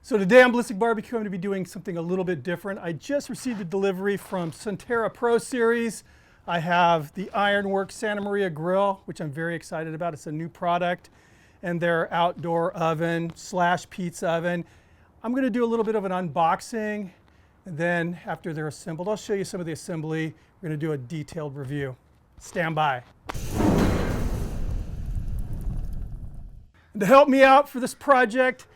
So today on Ballistic BBQ, I'm going to be doing something a little bit different. I just received a delivery from Sunterra Pro Series. I have the Ironworks Santa Maria grill, which I'm very excited about. It's a new product, and their outdoor oven / pizza oven. I'm going to do a little bit of an unboxing, and then after they're assembled, I'll show you some of the assembly. We're going to do a detailed review. Stand by. And to help me out for this project,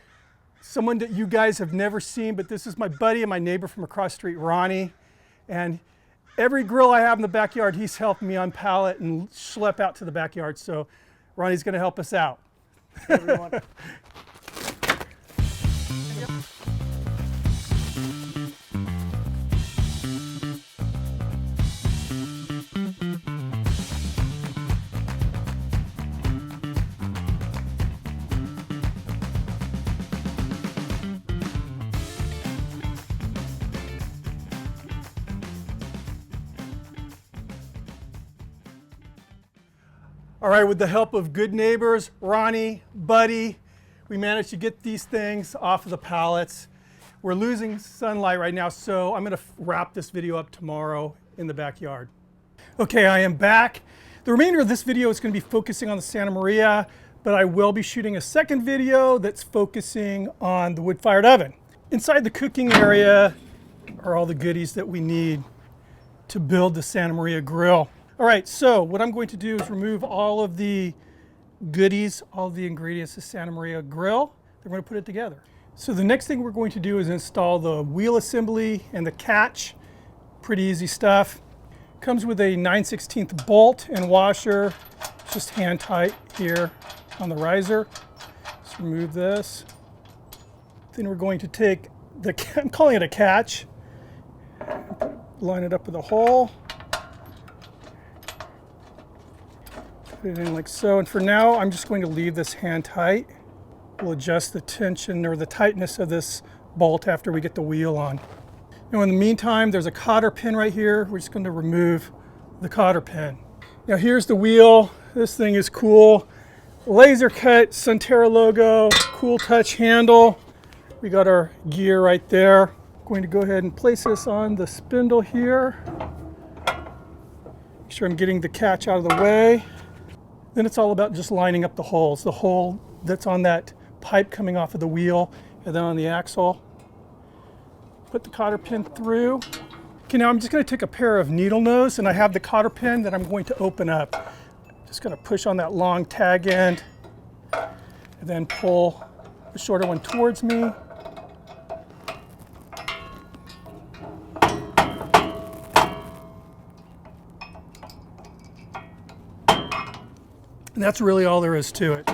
someone that you guys have never seen, but this is my buddy and my neighbor from across the street, Ronnie. And every grill I have in the backyard, he's helping me unpallet and schlep out to the backyard. So Ronnie's going to help us out. Hey, everyone. All right, with the help of good neighbors, Ronnie, Buddy, we managed to get these things off of the pallets. We're losing sunlight right now, so I'm going to wrap this video up tomorrow in the backyard. Okay, I am back. The remainder of this video is going to be focusing on the Santa Maria, but I will be shooting a second video that's focusing on the wood-fired oven. Inside the cooking area are all the goodies that we need to build the Santa Maria grill. All right, so what I'm going to do is remove all of the goodies, all of the ingredients of Santa Maria grill. Then we're going to put it together. So the next thing we're going to do is install the wheel assembly and the catch. Pretty easy stuff. Comes with a 9/16 bolt and washer. It's just hand tight here on the riser. Let's remove this. Then we're going to take the, I'm calling it a catch, line it up with a hole. Put it in like so, and for now I'm just going to leave this hand tight. We'll adjust the tension or the tightness of this bolt after we get the wheel on. Now in the meantime, there's a cotter pin right here. We're just going to remove the cotter pin. Now here's the wheel. This thing is cool. Laser cut Sunterra logo, cool touch handle. We got our gear right there. I'm going to go ahead and place this on the spindle here. Make sure I'm getting the catch out of the way. Then it's all about just lining up the holes. The hole that's on that pipe coming off of the wheel and then on the axle. Put the cotter pin through. Okay, now I'm just going to take a pair of needle nose, and I have the cotter pin that I'm going to open up. Just going to push on that long tag end and then pull the shorter one towards me. And that's really all there is to it.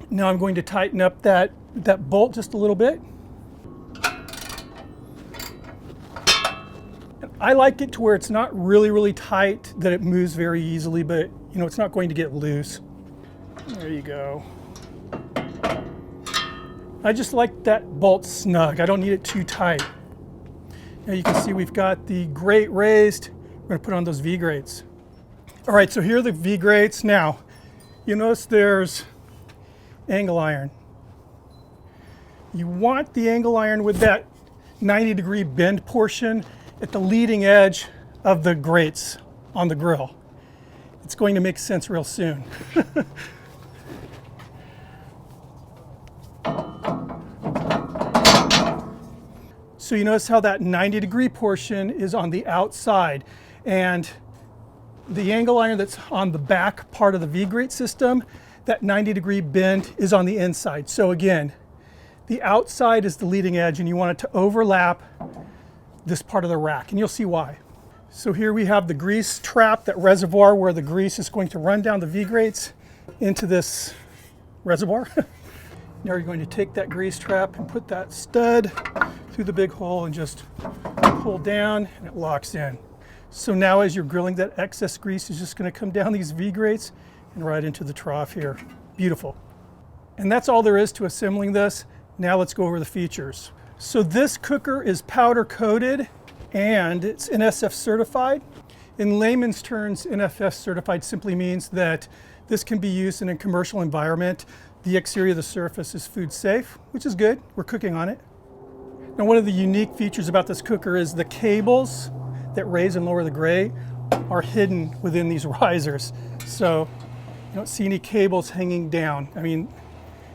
Now I'm going to tighten up that bolt just a little bit. And I like it to where it's not really tight, that it moves very easily, but you know, it's not going to get loose. There you go. I just like that bolt snug. I don't need it too tight. Now you can see we've got the grate raised. We're going to put on those V-grates. All right, so here are the V-grates. Now, you notice there's angle iron. You want the angle iron with that 90-degree bend portion at the leading edge of the grates on the grill. It's going to make sense real soon. So you notice how that 90-degree portion is on the outside, and the angle iron that's on the back part of the V-grate system, that 90-degree bend is on the inside. So again, the outside is the leading edge, and you want it to overlap this part of the rack, and you'll see why. So here we have the grease trap, that reservoir where the grease is going to run down the V-grates into this reservoir. Now you're going to take that grease trap and put that stud through the big hole and just pull down, and it locks in. So now as you're grilling, that excess grease is just going to come down these V-grates and right into the trough here. Beautiful. And that's all there is to assembling this. Now let's go over the features. So this cooker is powder coated and it's NSF certified. In layman's terms, NSF certified simply means that This can be used in a commercial environment. The exterior of the surface is food safe, which is good. We're cooking on it. Now, one of the unique features about this cooker is the cables that raise and lower the grate are hidden within these risers. So you don't see any cables hanging down. I mean,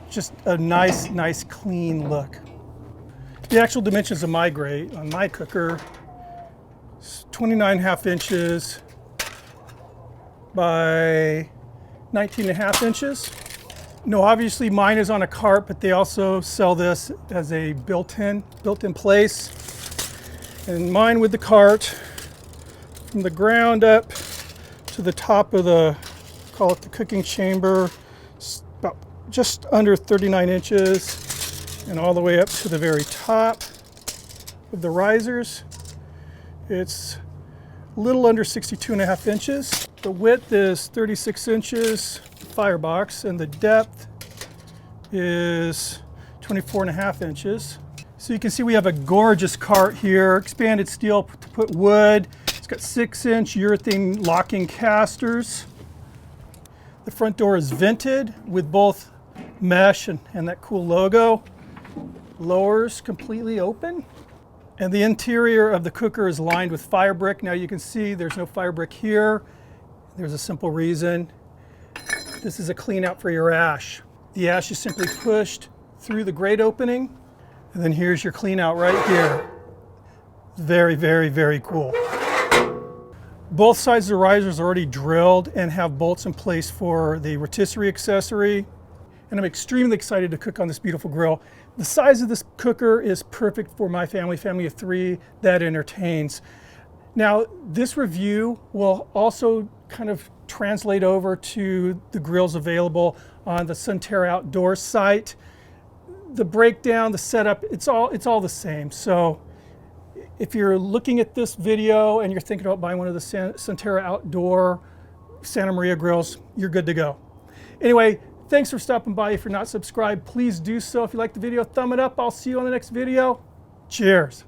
just a nice clean look. The actual dimensions of my grate on my cooker is 29.5 inches by 19.5 inches. No, obviously mine is on a cart, but they also sell this as a built-in place. And mine with the cart, from the ground up to the top of the, call it the cooking chamber, about just under 39 inches, and all the way up to the very top of the risers. It's a little under 62.5 inches. The width is 36 inches, firebox, and the depth is 24.5 inches. So you can see we have a gorgeous cart here, expanded steel to put wood. It's got 6-inch urethane locking casters. The front door is vented with both mesh and that cool logo. Lowers completely open. And the interior of the cooker is lined with fire brick. Now you can see there's no fire brick here. There's a simple reason. This is a clean out for your ash. The ash is simply pushed through the grate opening, and then here's your clean out right here. Very cool. Both sides of the risers are already drilled and have bolts in place for the rotisserie accessory. And I'm extremely excited to cook on this beautiful grill. The size of this cooker is perfect for my family of 3 that entertains. Now, this review will also kind of translate over to the grills available on the Sunterra Outdoors site. The breakdown, the setup, it's all the same. So if you're looking at this video and you're thinking about buying one of the Sunterra Outdoor Santa Maria grills, you're good to go. Anyway, thanks for stopping by. If you're not subscribed, please do so. If you like the video, thumb it up. I'll see you on the next video. Cheers.